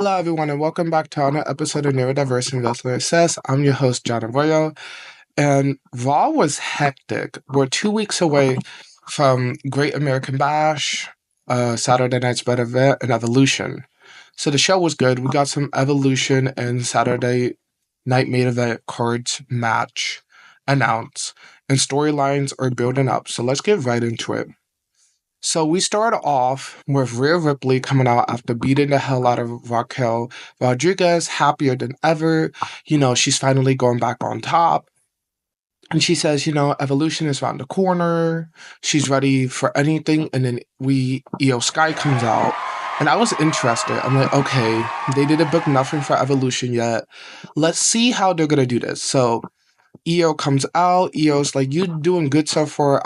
Hello, everyone, and welcome back to another episode of Neurodiverse and Says. I'm your host, John Arroyo, and Raw was hectic. We're 2 weeks away from Great American Bash, Saturday Night's Better Event, and Evolution. So the show was good. We got some Evolution and Saturday Night Main Event cards match announced, and storylines are building up. So let's get right into it. So we start off with Rhea Ripley coming out after beating the hell out of Raquel Rodriguez, happier than ever. She's finally going back on top. And she says, Evolution is around the corner. She's ready for anything. And then IYO Sky comes out. And I was interested. I'm like, okay, they didn't book nothing for Evolution yet. Let's see how they're going to do this. So IYO comes out. IYO's like, you're doing good so far.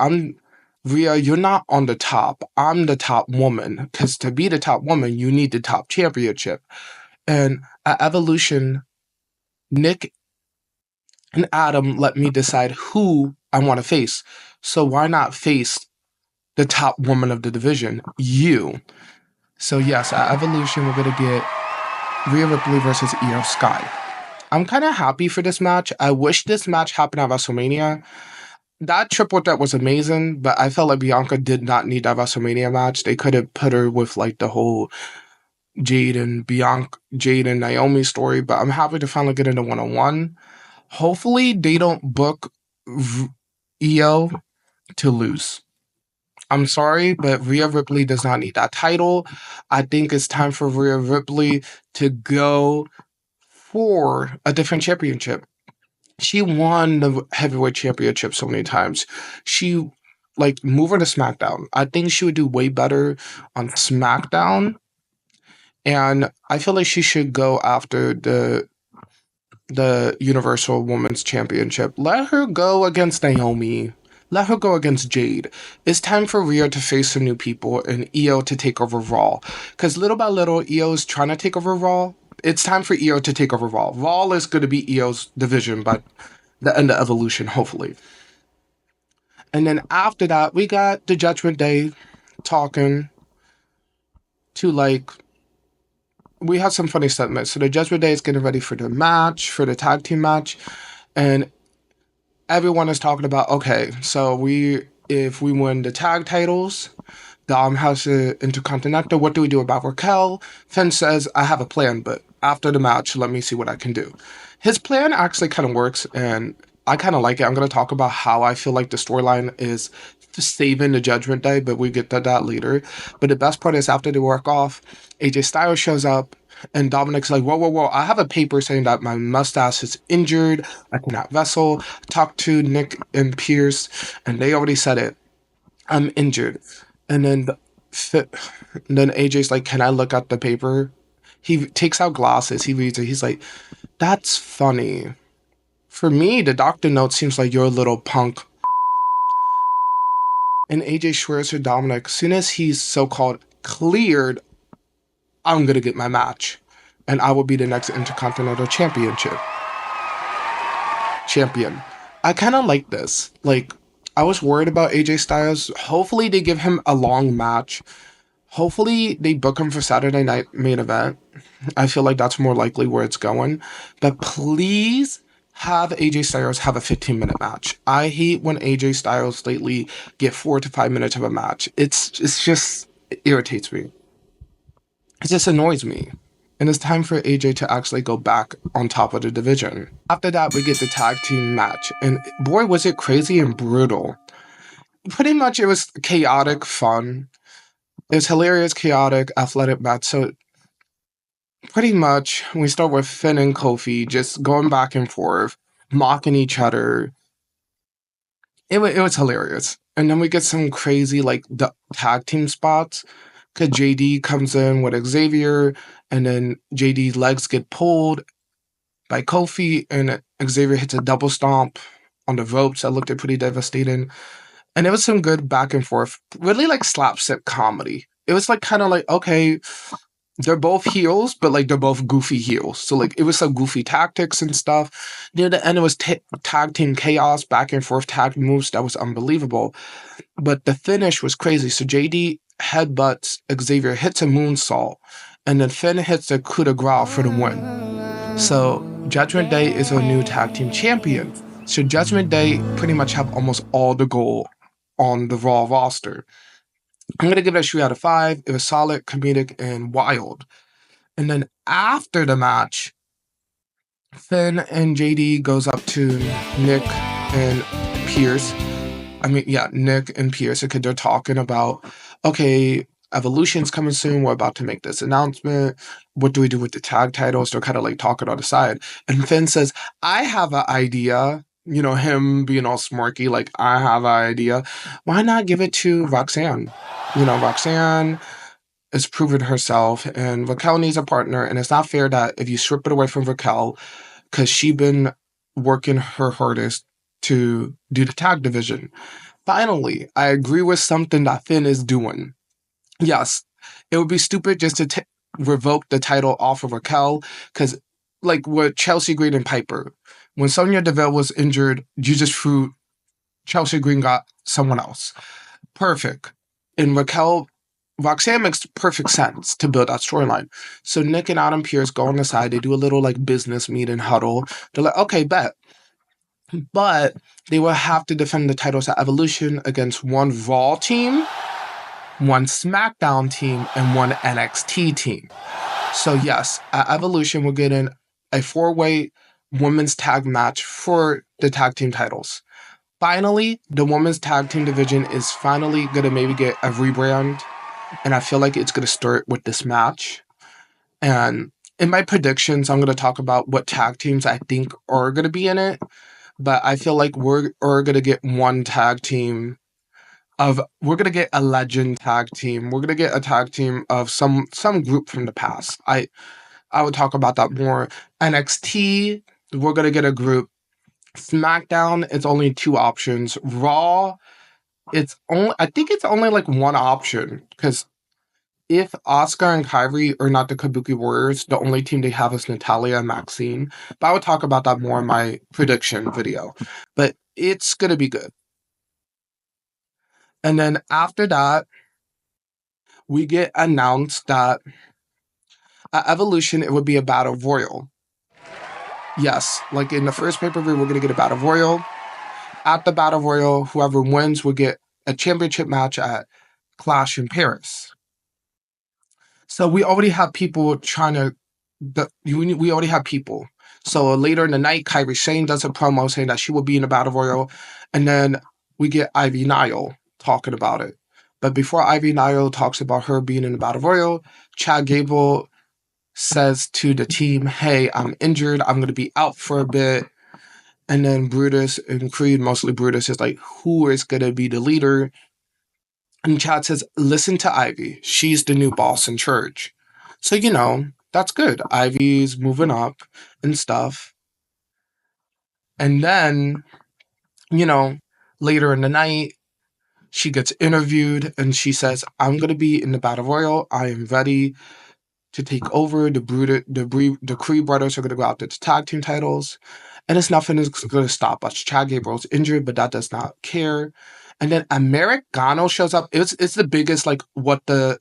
Rhea, you're not on the top. I'm the top woman. Because to be the top woman, you need the top championship. And at Evolution, Nick and Adam let me decide who I want to face. So why not face the top woman of the division? You. So yes, at Evolution, we're going to get Rhea Ripley versus IYO Sky. I'm kind of happy for this match. I wish this match happened at WrestleMania. That triple threat was amazing, but I felt like Bianca did not need that WrestleMania match. They could have put her with like the whole Jade and Naomi story, but I'm happy to finally get into one-on-one. Hopefully they don't book IYO to lose. I'm sorry, but Rhea Ripley does not need that title. I think it's time for Rhea Ripley to go for a different championship. She won the heavyweight championship so many times. She, move her to SmackDown. I think she would do way better on SmackDown. And I feel like she should go after the Universal Women's Championship. Let her go against Naomi. Let her go against Jade. It's time for Rhea to face some new people and IYO to take over Raw. Because little by little, IYO is trying to take over Raw. It's time for IYO to take over Raw. Raw is going to be IYO's division by the end of Evolution, hopefully. And then after that, we got the Judgment Day talking to, we had some funny segments. So the Judgment Day is getting ready for the match, for the tag team match. And everyone is talking about, okay, so if we win the tag titles, Dom has the Intercontinental. What do we do about Raquel? Finn says, I have a plan, but after the match, let me see what I can do. His plan actually kind of works, and I kind of like it. I'm going to talk about how I feel like the storyline is saving the Judgment Day, but we get to that later. But the best part is after they work off, AJ Styles shows up, and Dominic's like, whoa, I have a paper saying that my mustache is injured. I cannot wrestle. Talk to Nick and Pierce, and they already said it. I'm injured. And then AJ's like, can I look at the paper? He takes out glasses. He reads it. He's like, that's funny. For me, the doctor note seems like you're a little punk. And AJ swears to Dominic, as soon as he's so-called cleared, I'm going to get my match. And I will be the next Intercontinental Champion. I kind of like this. I was worried about AJ Styles. Hopefully they give him a long match. Hopefully they book him for Saturday Night Main Event. I feel like that's more likely where it's going. But please have AJ Styles have a 15-minute match. I hate when AJ Styles lately get 4 to 5 minutes of a match. It irritates me. It just annoys me. And it's time for AJ to actually go back on top of the division. After that, we get the tag team match. And boy, was it crazy and brutal. Pretty much it was chaotic fun. It was hilarious, chaotic, athletic match. So pretty much we start with Finn and Kofi just going back and forth, mocking each other. It was hilarious. And then we get some crazy the tag team spots. Because JD comes in with Xavier, and then JD's legs get pulled by Kofi, and Xavier hits a double stomp on the ropes that looked pretty devastating. And it was some good back and forth, really slapstick comedy. It was okay, they're both heels, but they're both goofy heels. So it was some goofy tactics and stuff. Near the end, it was tag team chaos, back and forth tag moves. That was unbelievable. But the finish was crazy. So JD headbutts Xavier, hits a moonsault, and then Finn hits the coup de grace for the win. So Judgment Day is our new tag team champion. So Judgment Day pretty much have almost all the gold on the Raw roster. I'm gonna give it a 3 out of 5. It was solid, comedic, and wild. And then after the match, Finn and JD goes up to Nick and Pierce. Nick and Pierce, because they're talking about, okay, Evolution's coming soon. We're about to make this announcement. What do we do with the tag titles? They're kind of like talking on the side. And Finn says, I have an idea. You know, him being all smirky, like, I have an idea. Why not give it to Roxanne? You know, Roxanne is proven herself, and Raquel needs a partner, and it's not fair that if you strip it away from Raquel, because she's been working her hardest to do the tag division. Finally, I agree with something that Finn is doing. Yes, it would be stupid just to revoke the title off of Raquel, because like with Chelsea Green and Piper, when Sonya Deville was injured, you just threw Chelsea Green, got someone else. Perfect. And Roxanne makes perfect sense to build that storyline. So Nick and Adam Pearce go on the side. They do a little like business meeting huddle. They're like, okay, bet. But they will have to defend the titles at Evolution against one Raw team, one SmackDown team, and one NXT team. So yes, at Evolution, we're getting a 4-way women's tag match for the tag team titles. Finally, the women's tag team division is finally going to maybe get a rebrand. And I feel like it's going to start with this match. And in my predictions, I'm going to talk about what tag teams I think are going to be in it. But I feel like we're going to get one tag team we're going to get a legend tag team. We're going to get a tag team of some group from the past. I would talk about that more. NXT, we're going to get a group. SmackDown, it's only 2 options. Raw, I think it's only like one option, because if Asuka and Kairi are not the Kabuki Warriors, the only team they have is Natalya and Maxine. But I would talk about that more in my prediction video. But it's going to be good. And then after that, we get announced that at Evolution, it would be a Battle Royal. Yes, like in the first pay-per-view, we're going to get a Battle Royal. At the Battle Royal, whoever wins will get a championship match at Clash in Paris. So we already have people we already have people. So later in the night, Kairi Sane does a promo saying that she will be in the Battle Royal. And then we get Ivy Nile talking about it. But before Ivy Nile talks about her being in the Battle Royal, Chad Gable says to the team, hey, I'm injured. I'm going to be out for a bit. And then Brutus and Creed, mostly Brutus, is like, who is going to be the leader? And Chad says, listen to Ivy. She's the new boss in charge. So, you know, that's good. Ivy's moving up and stuff. And then, you know, later in the night, she gets interviewed and she says, I'm going to be in the Battle Royal. I am ready to take over. The Creed brothers are going to go out to the tag team titles. And it's nothing is going to stop us. Chad Gable's injured, but that does not care. And then Americano shows up. It's the biggest, like, what the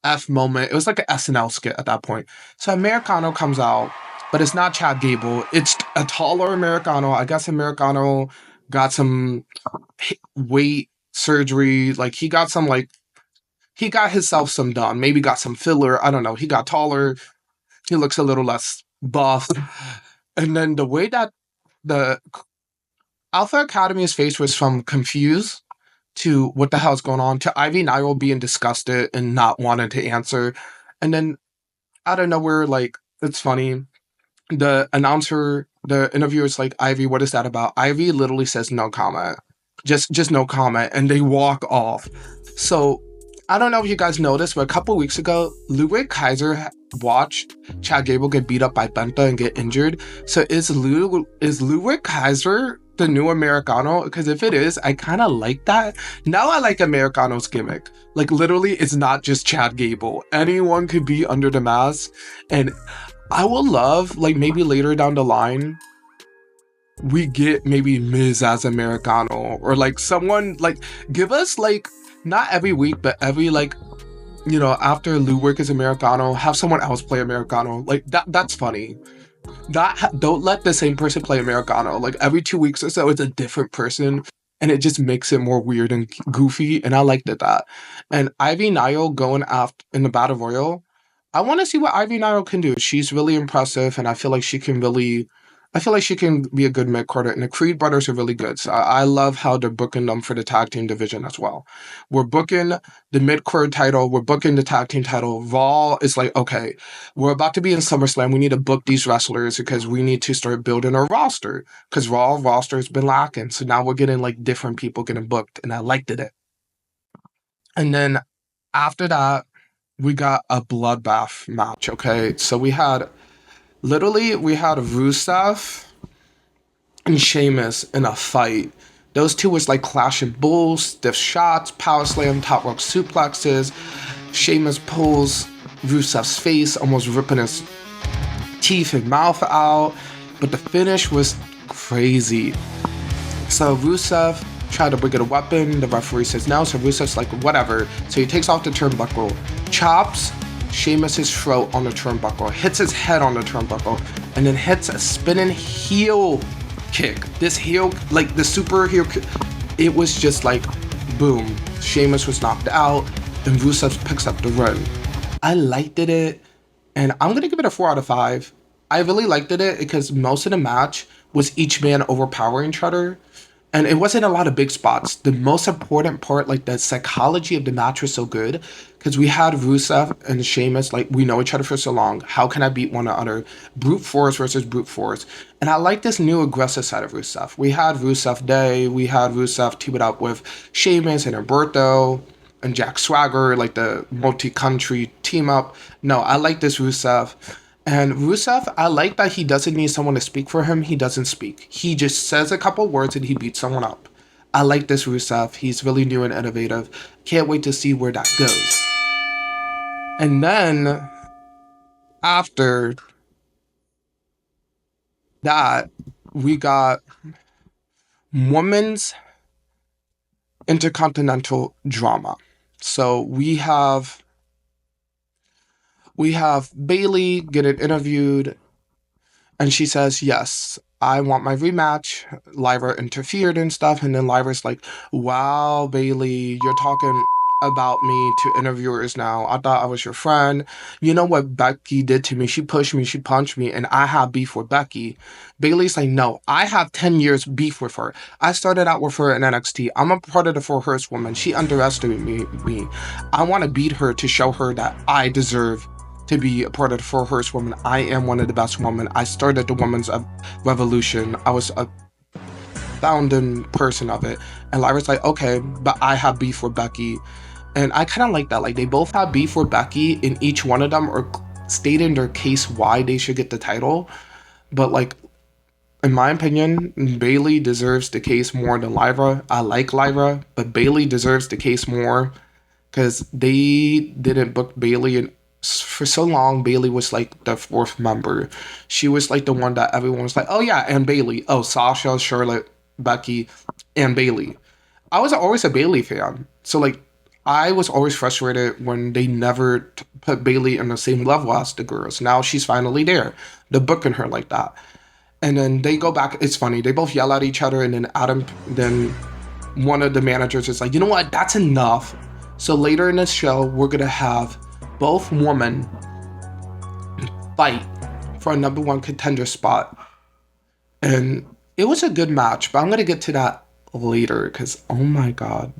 F moment. It was like an SNL skit at that point. So Americano comes out, but it's not Chad Gable. It's a taller Americano. I guess Americano got some weight surgery. Like, he got himself some done. Maybe got some filler. I don't know. He got taller. He looks a little less buff. And then the way that the Alpha Academy's face was from confused to what the hell's going on, to Ivy Nile being disgusted and not wanting to answer. And then out of nowhere, like, it's funny. The interviewer's like, Ivy, what is that about? Ivy literally says no comment. Just no comment. And they walk off. So I don't know if you guys noticed, but a couple weeks ago, Ludwig Kaiser watched Chad Gable get beat up by Benta and get injured. So is Ludwig Kaiser the new Americano? Because if it is, I kind of like that. Now I like Americano's gimmick. Like, literally, it's not just Chad Gable. Anyone could be under the mask. And I will love, like, maybe later down the line, we get maybe Miz as Americano. Or, like, someone, like, give us, like, not every week, but every, like, after Lou work as Americano, have someone else play Americano. Like that's funny. Don't let the same person play Americano. Like every 2 weeks or so, it's a different person, and it just makes it more weird and goofy. And I liked that. And Ivy Nile going after in the Battle Royal, I want to see what Ivy Nile can do. She's really impressive, and I feel like she can really. I feel like she can be a good mid-quarter, and the Creed brothers are really good. So I love how they're booking them for the tag team division as well. We're booking the mid-quarter title. We're booking the tag team title. Raw is like, okay, we're about to be in SummerSlam. We need to book these wrestlers because we need to start building our roster because Raw roster has been lacking. So now we're getting like different people getting booked, and I liked it. And then after that, we got a bloodbath match. Okay, so we had Rusev and Sheamus in a fight. Those two was like clashing bulls, stiff shots, power slam, top rope suplexes. Sheamus pulls Rusev's face, almost ripping his teeth and mouth out. But the finish was crazy. So Rusev tried to bring in a weapon. The referee says no. So Rusev's like, whatever. So he takes off the turnbuckle, chops Sheamus' throat on the turnbuckle, hits his head on the turnbuckle, and then hits a spinning heel kick. This heel, like the super heel kick, it was just like, boom. Sheamus was knocked out, and Rusev picks up the run. I liked it, and I'm going to give it a 4 out of 5. I really liked it because most of the match was each man overpowering each other. And it wasn't a lot of big spots. The most important part, like the psychology of the match was so good because we had Rusev and Sheamus, like we know each other for so long. How can I beat one another? Brute force versus brute force. And I like this new aggressive side of Rusev. We had Rusev Day. We had Rusev team it up with Sheamus and Humberto and Jack Swagger, like the multi-country team up. No, I like this Rusev. And Rusev, I like that he doesn't need someone to speak for him. He doesn't speak. He just says a couple words and he beats someone up. I like this Rusev. He's really new and innovative. Can't wait to see where that goes. And then, after that, we got women's intercontinental drama. So we have Bayley getting interviewed, and she says, yes, I want my rematch. Lyra interfered and stuff, and then Lyra's like, wow, Bayley, you're talking about me to interviewers now. I thought I was your friend. You know what Becky did to me? She pushed me, she punched me, and I have beef with Becky. Bayley's like, no, I have 10 years beef with her. I started out with her in NXT. I'm a part of the Four Horsewomen. She underestimated me. I want to beat her to show her that I deserve to be a part of the Four Horsewomen. I am one of the best women. I started the women's revolution. I was a founding person of it. And Lyra's like, okay, but I have beef with Becky. And I kind of like that. Like, they both have beef with Becky, and each one of them are stating their case why they should get the title. But, like, in my opinion, Bayley deserves the case more than Lyra. I like Lyra, but Bayley deserves the case more because they didn't book Bayley. And for so long, Bayley was, like, the fourth member. She was, like, the one that everyone was like, oh, yeah, and Bayley. Oh, Sasha, Charlotte, Becky, and Bayley. I was always a Bayley fan. So, like, I was always frustrated when they never put Bayley on the same level as the girls. Now she's finally there. They're booking her like that. And then they go back. It's funny. They both yell at each other. And then one of the managers is like, you know what? That's enough. So later in this show, we're going to have both women fight for a number one contender spot. And it was a good match, but I'm going to get to that later because, oh my God,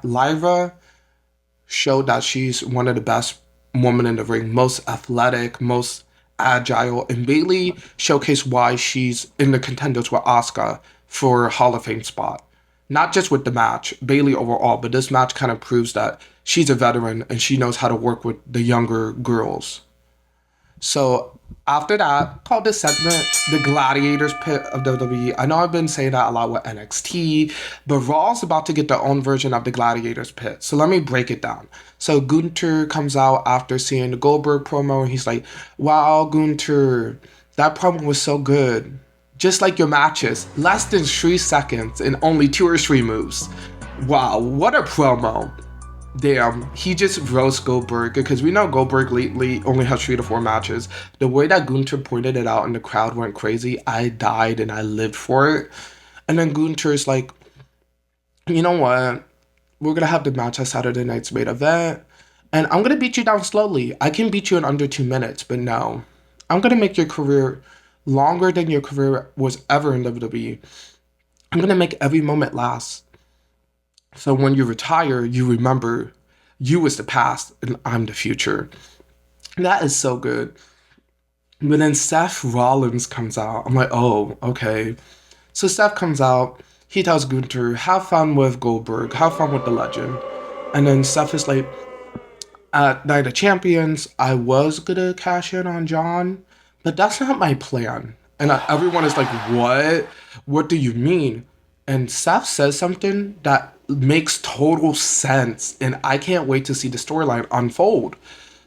Lyra showed that she's one of the best women in the ring, most athletic, most agile, and Bayley showcased why she's in the contenders with Asuka for a Hall of Fame spot. Not just with the match, Bayley overall, but this match kind of proves that she's a veteran and she knows how to work with the younger girls. So after that, called this segment the Gladiators Pit of WWE. I know I've been saying that a lot with NXT, but Raw's about to get their own version of the Gladiators Pit. So let me break it down. So Gunther comes out after seeing the Goldberg promo, and he's like, wow, Gunther, that promo was so good. Just like your matches, less than 3 seconds and only 2 or 3 moves. Wow, what a promo. Damn, he just roast Goldberg because we know Goldberg lately only has 3 to 4 matches. The way that Gunther pointed it out and the crowd went crazy, I died and I lived for it. And then Gunther's like, you know what? We're gonna have the match at Saturday night's main event, and I'm gonna beat you down slowly. I can beat you in under 2 minutes, but no, I'm gonna make your career longer than your career was ever in WWE. I'm gonna make every moment last. So when you retire, you remember you was the past and I'm the future. That is so good. But then Seth Rollins comes out. I'm like, oh, okay. So Seth comes out. He tells Gunther, have fun with Goldberg, have fun with the legend. And then Seth is like, at Night of Champions, I was gonna cash in on John, but that's not my plan. And everyone is like, what? What do you mean? And Seth says something that makes total sense. And I can't wait to see the storyline unfold.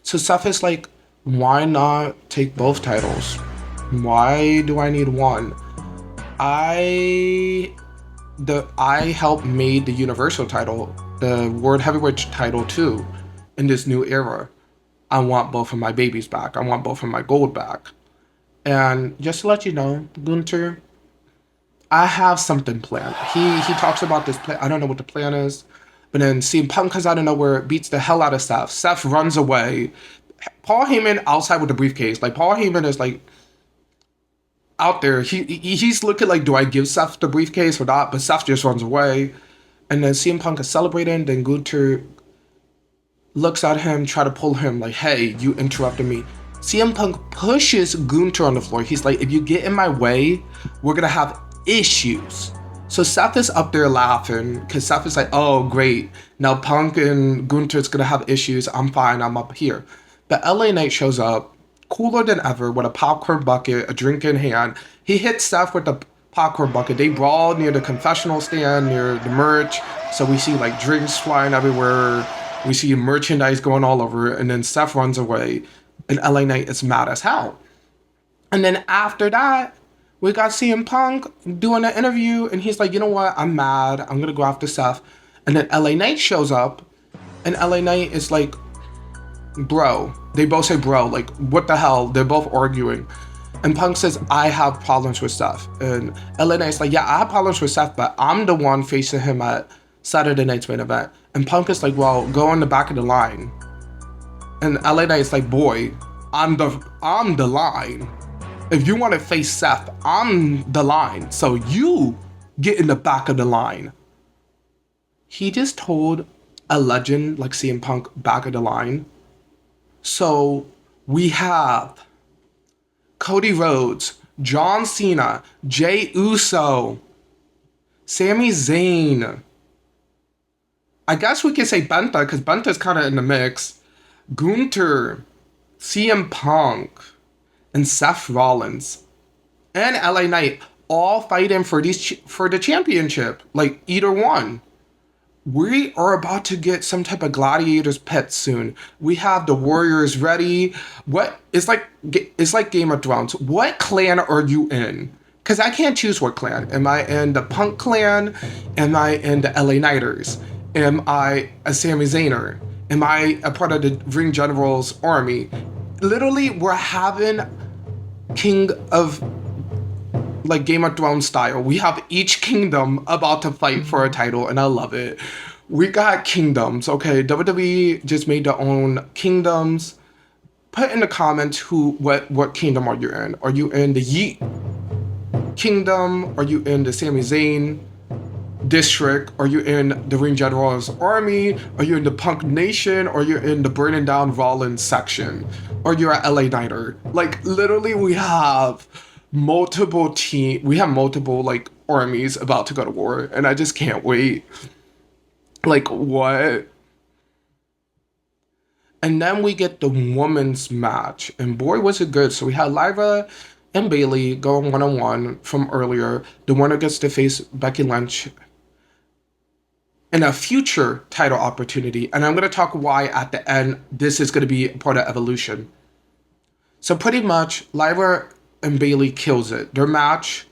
So Seth is like, why not take both titles? Why do I need one? I helped made the Universal title, the World Heavyweight title too, in this new era. I want both of my babies back. I want both of my gold back. And just to let you know, Gunther, I have something planned. He talks about this plan. I don't know what the plan is. But then CM Punk comes out of nowhere, beats the hell out of Seth. Seth runs away. Paul Heyman outside with the briefcase. Like, Paul Heyman is like out there. He's looking like, do I give Seth the briefcase or not? But Seth just runs away. And then CM Punk is celebrating. Then Gunther looks at him, try to pull him like, hey, you interrupted me. CM Punk pushes Gunther on the floor. He's like, if you get in my way, we're gonna have issues. So Seth is up there laughing because Seth is like, oh, great. Now Punk and Gunther's gonna have issues. I'm fine, I'm up here. But LA Knight shows up, cooler than ever, with a popcorn bucket, a drink in hand. He hits Seth with the popcorn bucket. They brawl near the confessional stand, near the merch. So we see like drinks flying everywhere. We see merchandise going all over. And then Seth runs away. And LA Knight is mad as hell. And then after that, we got CM Punk doing an interview. And he's like, you know what? I'm mad. I'm going to go after Seth. And then LA Knight shows up. And LA Knight is like, bro. They both say bro. Like, what the hell? They're both arguing. And Punk says, I have problems with Seth. And LA Knight's like, yeah, I have problems with Seth, but I'm the one facing him at Saturday night's main event. And Punk is like, well, go in the back of the line. And LA Knight's like, boy, I'm the line. If you want to face Seth, I'm the line. So you get in the back of the line. He just told a legend like CM Punk back of the line. So we have Cody Rhodes, John Cena, Jey Uso, Sami Zayn. I guess we can say Gunther, because Gunther's kind of in the mix. Gunther, CM Punk, and Seth Rollins, and LA Knight all fighting for the championship. Like, either one. We are about to get some type of Gladiator's Pit soon. We have the Warriors ready. It's like Game of Thrones. What clan are you in? Because I can't choose what clan. Am I in the Punk clan? Am I in the LA Knighters? Am I a Sami Zayner? Am I a part of the Ring General's army? Literally, we're having King of, like, Game of Thrones style. We have each kingdom about to fight for a title, and I love it. We got kingdoms, okay? WWE just made their own kingdoms. Put in the comments what kingdom are you in? Are you in the Yeet kingdom? Are you in the Sami Zayn district? Are you in the Ring General's army? Are you in the Punk Nation? Or are you in the burning down Rollins section? Or you're at LA Knighter? Like, literally, we have multiple like armies about to go to war, and I just can't wait. Like, what? And then we get the women's match, and boy was it good. So we had Lyra and Bayley going one-on-one from earlier. The winner gets to face Becky Lynch in a future title opportunity, and I'm going to talk why at the end this is going to be part of Evolution. So pretty much, Lyra and Bayley kills it. Their match,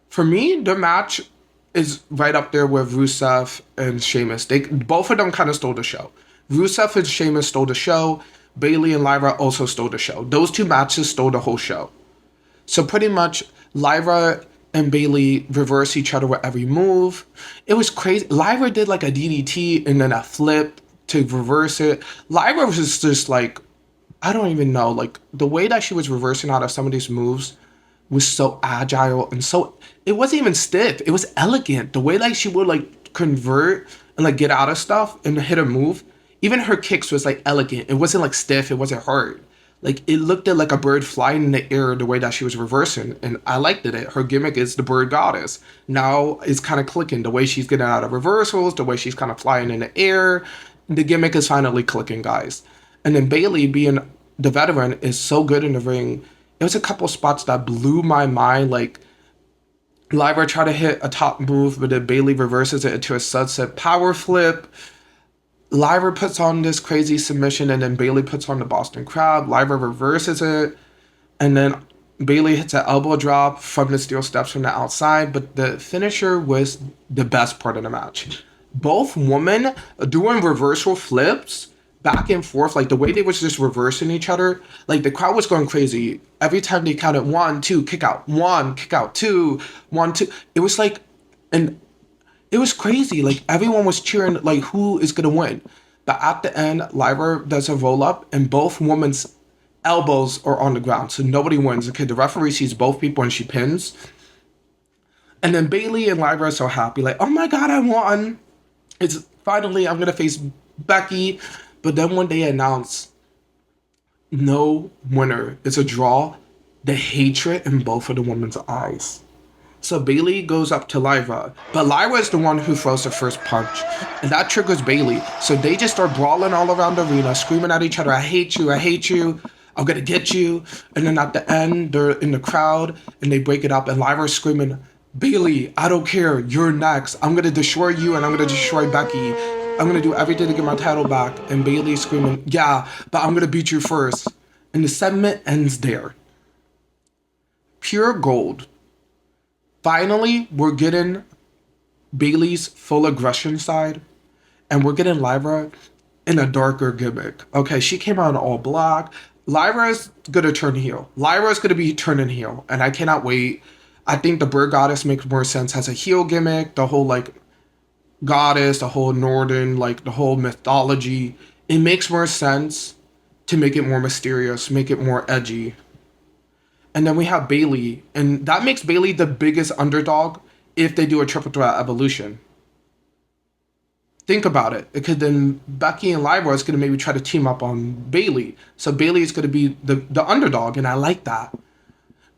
for me, is right up there with Rusev and Sheamus. Both of them kind of stole the show. Rusev and Sheamus stole the show. Bayley and Lyra also stole the show. Those two matches stole the whole show. So pretty much Lyra and Bayley reverse each other with every move. It was crazy. Lyra did like a DDT and then a flip to reverse it. Lyra was just like, I don't even know. Like the way that she was reversing out of some of these moves was so agile and so, it wasn't even stiff. It was elegant. The way like she would like convert and like get out of stuff and hit a move. Even her kicks was like elegant. It wasn't like stiff. It wasn't hard. Like it looked at like a bird flying in the air the way that she was reversing, and I liked it. Her gimmick is the bird goddess. Now it's kind of clicking the way she's getting out of reversals, the way she's kind of flying in the air. The gimmick is finally clicking, guys. And then Bayley, being the veteran, is so good in the ring. It was a couple spots that blew my mind. Like Lyra tried to hit a top move, but then Bayley reverses it into a sunset power flip. Lyra puts on this crazy submission, and then Bayley puts on the Boston Crab. Lyra reverses it, and then Bayley hits an elbow drop from the steel steps from the outside. But the finisher was the best part of the match. Both women doing reversal flips back and forth, like the way they was just reversing each other. Like the crowd was going crazy every time they counted 1, 2, kick out, 1, kick out, 2, 1, 2. It was like, and it was crazy. Like everyone was cheering, like who is gonna win? But at the end, Lyra does a roll up, and both women's elbows are on the ground, so nobody wins. Okay, the referee sees both people and she pins. And then Bayley and Lyra are so happy, like, oh my god, I won! It's finally I'm gonna face Becky. But then when they announce no winner, it's a draw, the hatred in both of the women's eyes. So Bayley goes up to Lyra, but Lyra is the one who throws the first punch, and that triggers Bayley. So they just start brawling all around the arena, screaming at each other, I hate you, I'm gonna get you. And then at the end, they're in the crowd, and they break it up, and Lyra's screaming, Bayley, I don't care, you're next. I'm gonna destroy you, and I'm gonna destroy Becky. I'm gonna do everything to get my title back. And Bayley's screaming, yeah, but I'm gonna beat you first. And the segment ends there. Pure gold. Finally, we're getting Bayley's full aggression side, and we're getting Lyra in a darker gimmick. Okay, she came out in all black. Lyra's gonna turn heel. Lyra's gonna be turning heel, and I cannot wait. I think the Bird Goddess makes more sense as a heel gimmick. The whole like goddess, the whole northern, like the whole mythology. It makes more sense to make it more mysterious, make it more edgy. And then we have Bayley, and that makes Bayley the biggest underdog if they do a triple threat evolution. Think about it, because then Becky and Lyra is going to maybe try to team up on Bayley. So Bayley is going to be the underdog, and I like that.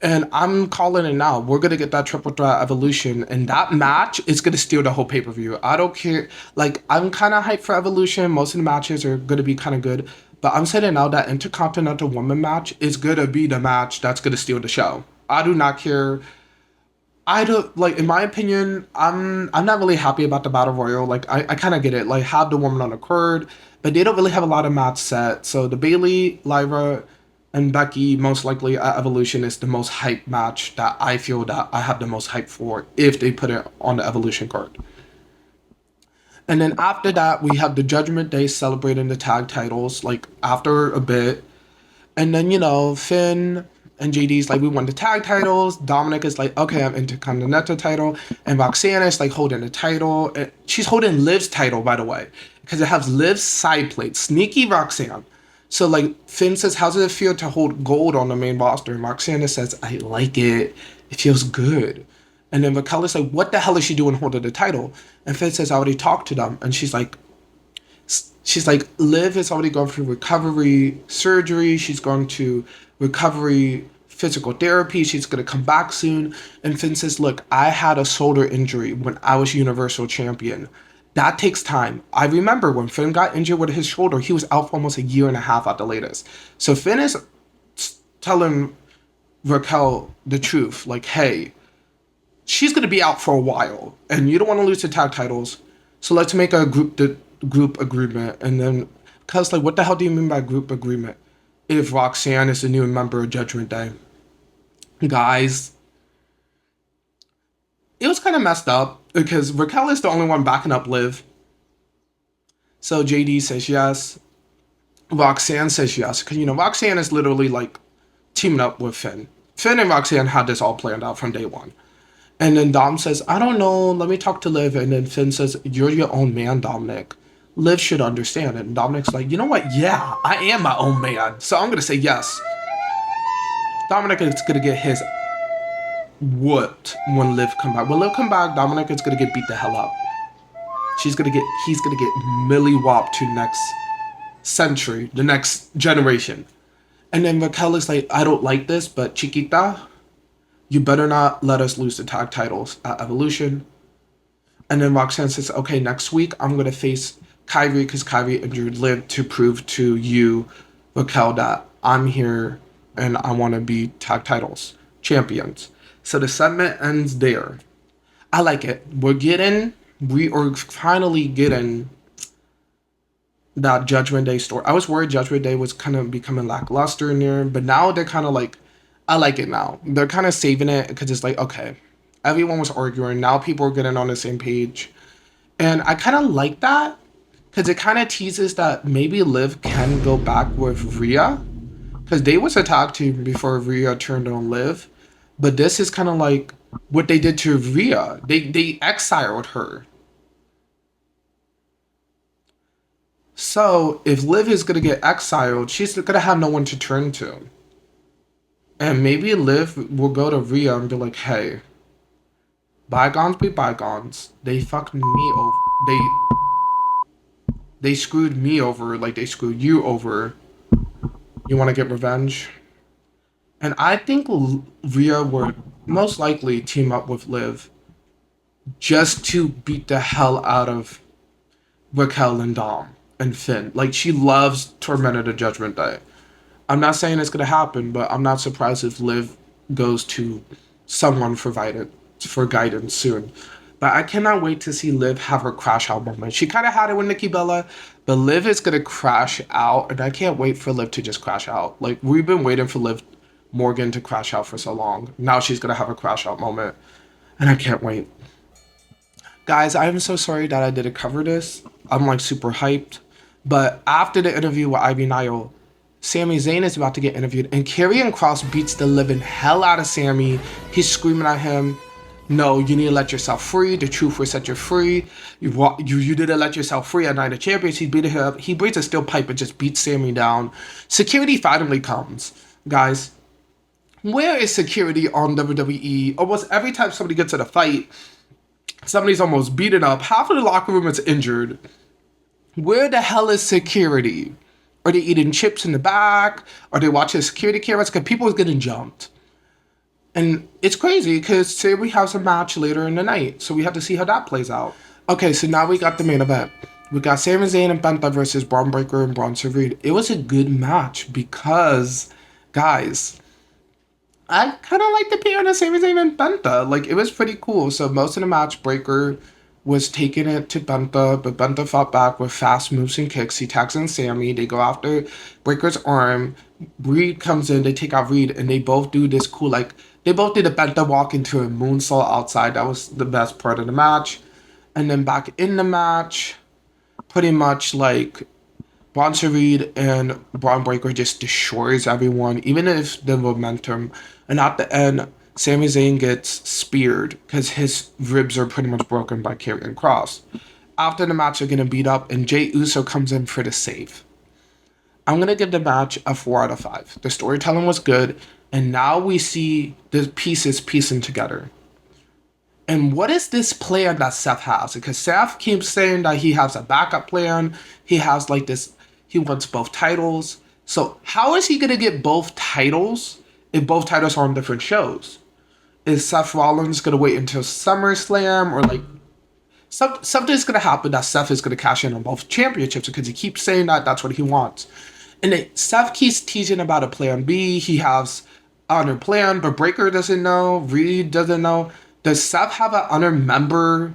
And I'm calling it now. We're going to get that triple threat evolution, and that match is going to steal the whole pay-per-view. I don't care. Like, I'm kind of hyped for evolution. Most of the matches are going to be kind of good. But I'm saying now that Intercontinental Women match is going to be the match that's going to steal the show. I do not care. I don't, like, in my opinion, I'm not really happy about the Battle Royal. Like, I kind of get it. Like, have the woman on the card, but they don't really have a lot of match set. So the Bayley, Lyra, and Becky, most likely at Evolution, is the most hype match that I feel that I have the most hype for if they put it on the Evolution card. And then after that, we have the Judgment Day celebrating the tag titles, like, after a bit. And then, you know, Finn and JD's like, we won the tag titles. Dominic is like, okay, I'm Intercontinental title. And Roxanne is like holding the title. And she's holding Liv's title, by the way, because it has Liv's side plate. Sneaky Roxanne. So, like, Finn says, how does it feel to hold gold on the main roster? And Roxanne says, I like it. It feels good. And then Raquel is like, what the hell is she doing holding the title? And Finn says, I already talked to them. And she's like, Liv has already gone through recovery surgery. She's gone to recovery physical therapy. She's going to come back soon. And Finn says, look, I had a shoulder injury when I was Universal Champion. That takes time. I remember when Finn got injured with his shoulder, he was out for almost a year and a half at the latest. So Finn is telling Raquel the truth. Like, hey, she's going to be out for a while. And you don't want to lose the tag titles. So let's make a group agreement. And then, because, like, what the hell do you mean by group agreement if Roxanne is the new member of Judgment Day? Guys, it was kind of messed up because Raquel is the only one backing up Liv. So JD says yes. Roxanne says yes. Because, Roxanne is literally like teaming up with Finn. Finn and Roxanne had this all planned out from day one. And then Dom says, I don't know, let me talk to Liv. And then Finn says, you're your own man, Dominic. Liv should understand. And Dominic's like, you know what? Yeah, I am my own man. So I'm going to say yes. Dominic is going to get his whooped when Liv come back. When Liv come back, Dominic is going to get beat the hell up. He's going to get Millie whopped to next century, the next generation. And then Raquel is like, I don't like this, but Chiquita, you better not let us lose the tag titles at Evolution. And then Roxanne says, okay, next week I'm going to face Kyrie because Kyrie injured Liv to prove to you, Raquel, that I'm here and I want to be tag titles champions. So the segment ends there. I like it. We are finally getting that Judgment Day story. I was worried Judgment Day was kind of becoming lackluster in there, but now they're kind of like, I like it now. They're kind of saving it because it's like, okay, everyone was arguing. Now people are getting on the same page. And I kind of like that because it kind of teases that maybe Liv can go back with Rhea because they was a tag team before Rhea turned on Liv. But this is kind of like what they did to Rhea. They exiled her. So if Liv is going to get exiled, she's going to have no one to turn to. And maybe Liv will go to Rhea and be like, hey, bygones be bygones. They fucked me over. They screwed me over like they screwed you over. You want to get revenge? And I think Rhea would most likely team up with Liv just to beat the hell out of Raquel and Dom and Finn. Like, she loves Tormented at Judgment Day. I'm not saying it's going to happen, but I'm not surprised if Liv goes to someone for guidance soon. But I cannot wait to see Liv have her crash out moment. She kind of had it with Nikki Bella, but Liv is going to crash out, and I can't wait for Liv to just crash out. Like, we've been waiting for Liv Morgan to crash out for so long. Now she's going to have a crash out moment, and I can't wait. Guys, I am so sorry that I didn't cover this. I'm like super hyped. But after the interview with Ivy Nile, Sami Zayn is about to get interviewed, and Karrion Kross beats the living hell out of Sami. He's screaming at him, no, you need to let yourself free. The truth will set you free. You didn't let yourself free at Night of Champions. He beat him up. He breaks a steel pipe and just beats Sami down. Security finally comes. Guys, where is security on WWE? Almost every time somebody gets in a fight, somebody's almost beaten up. Half of the locker room is injured. Where the hell is security? Are they eating chips in the back? Are they watching security cameras? Because people is getting jumped. And it's crazy because say we have some match later in the night. So we have to see how that plays out. Okay, so now we got the main event. We got Sami Zayn and Penta versus Braun Breaker and Bronson Reed. It was a good match because, guys, I kind of like the pairing of Sami Zayn and Penta. Like, it was pretty cool. So most of the match, Breaker was taking it to Penta, but Penta fought back with fast moves and kicks. He tags in Sami. They go after Breaker's arm. Reed comes in. They take out Reed, and they both do this cool, like, they both did a Penta walk into a moonsault outside. That was the best part of the match. And then back in the match, pretty much, like, Bronson Reed and Braun Breaker just destroys everyone, even if the momentum. And at the end, Sami Zayn gets speared because his ribs are pretty much broken by Karrion Kross. After the match, they're getting beat up, and Jey Uso comes in for the save. I'm going to give the match a 4 out of 5. The storytelling was good, and now we see the pieces piecing together. And what is this plan that Seth has? Because Seth keeps saying that he has a backup plan. He has like this, he wants both titles. So how is he going to get both titles if both titles are on different shows? Is Seth Rollins going to wait until SummerSlam, or like something's going to happen that Seth is going to cash in on both championships because he keeps saying that that's what he wants. And then Seth keeps teasing about a plan B. He has another plan, but Breaker doesn't know. Reed doesn't know. Does Seth have an other member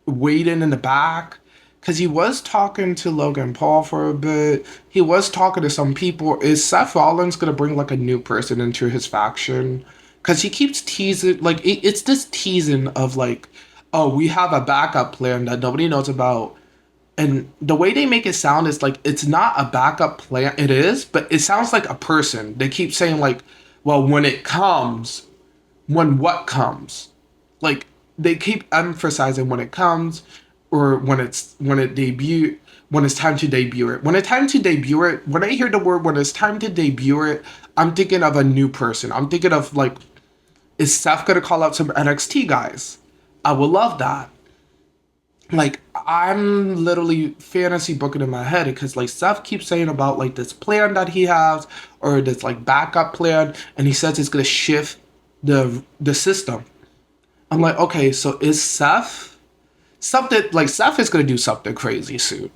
waiting in the back? Because he was talking to Logan Paul for a bit. He was talking to some people. Is Seth Rollins going to bring like a new person into his faction? Because he keeps teasing, like, it's this teasing of, like, oh, we have a backup plan that nobody knows about. And the way they make it sound is like it's not a backup plan. It is, but it sounds like a person. They keep saying like, well, when it comes, when what comes? Like they keep emphasizing when it comes or when it debut when it's time to debut it. When it's time to debut it, when I hear the word when it's time to debut it, I'm thinking of a new person. I'm thinking of like, is Seth gonna call out some NXT guys? I would love that. Like I'm literally fantasy booking in my head because like Seth keeps saying about like this plan that he has or this like backup plan, and he says it's gonna shift the system. I'm like, okay, so is Seth something like Seth is gonna do something crazy soon,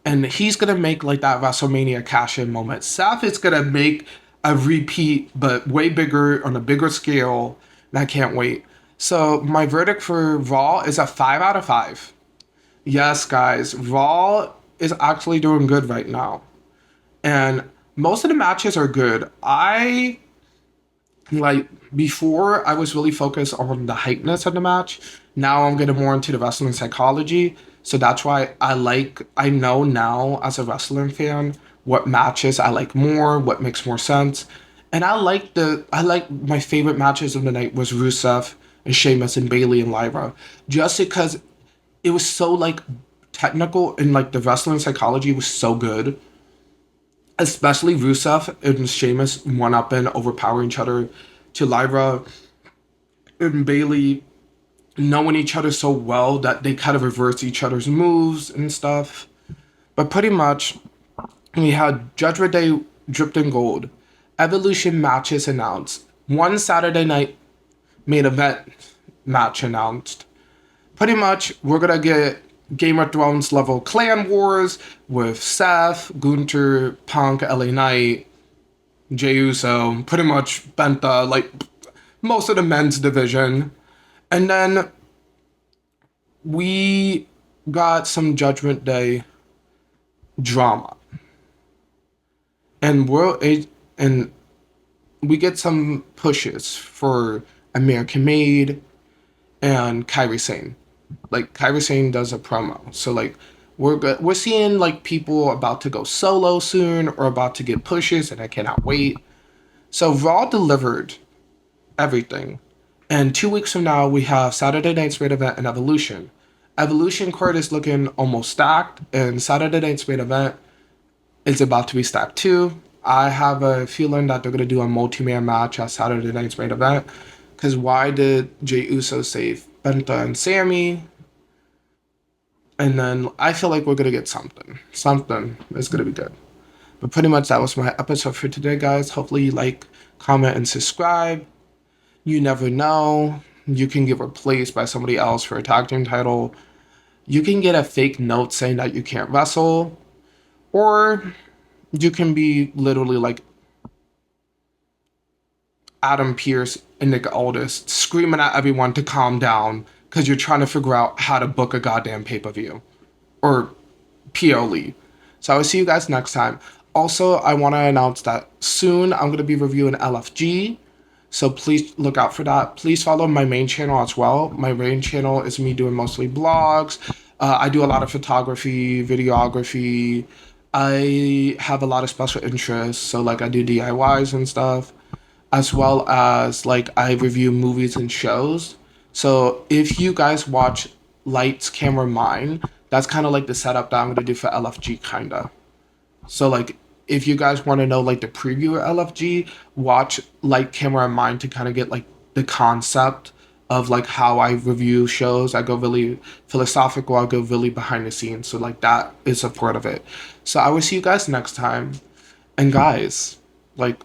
and he's gonna make like that WrestleMania cash in moment. Seth is gonna make a repeat, but way bigger on a bigger scale, and I can't wait. So my verdict for Raw is a 5 out of 5. Yes, guys, Raw is actually doing good right now. And most of the matches are good. I like before I was really focused on the hypeness of the match. Now I'm getting more into the wrestling psychology. So that's why I know now as a wrestling fan what matches I like more, what makes more sense. And I like my favorite matches of the night was Rusev and Sheamus and Bailey and Lyra. Just because it was so like technical and like the wrestling psychology was so good. Especially Rusev and Sheamus one up and overpowering each other to Lyra and Bailey knowing each other so well that they kind of reverse each other's moves and stuff. But pretty much we had Judgment Day dripped in gold, Evolution matches announced, one Saturday night main event match announced. Pretty much, we're gonna get Game of Thrones level clan wars with Seth, Gunther, Punk, LA Knight, Jey Uso, pretty much Benta, like most of the men's division. And then we got some Judgment Day drama. And and we get some pushes for American Made and Kairi Sane. Like Kairi Sane does a promo, so like we're seeing like people about to go solo soon or about to get pushes, and I cannot wait. So Raw delivered everything, and 2 weeks from now we have Saturday Night's main event and Evolution. Evolution card is looking almost stacked, and Saturday Night's main event is about to be stacked too. I have a feeling that they're gonna do a multi-man match at Saturday Night's main event. Because why did Jey Uso save Benta and Sammy? And then I feel like we're gonna get something. Something is gonna be good. But pretty much that was my episode for today, guys. Hopefully you like, comment, and subscribe. You never know. You can get replaced by somebody else for a tag team title. You can get a fake note saying that you can't wrestle. Or you can be literally like Adam Pearce and Nick Aldis screaming at everyone to calm down because you're trying to figure out how to book a goddamn pay-per-view or PLE. So I will see you guys next time. Also, I want to announce that soon I'm going to be reviewing LFG. So please look out for that. Please follow my main channel as well. My main channel is me doing mostly blogs. I do a lot of photography, videography. I have a lot of special interests. So like I do DIYs and stuff, as well as like I review movies and shows. So if you guys watch Lights, Camera, Mine, that's kind of like the setup that I'm going to do for LFG kinda. So like if you guys want to know like the preview of LFG, watch Light, Camera, Mine to kind of get like the concept of like how I review shows. I go really philosophical, I go really behind the scenes. So like that is a part of it. So I will see you guys next time. And guys, like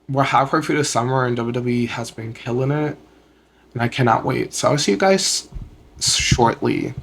we're halfway through the summer and WWE has been killing it. And I cannot wait. So I'll see you guys shortly.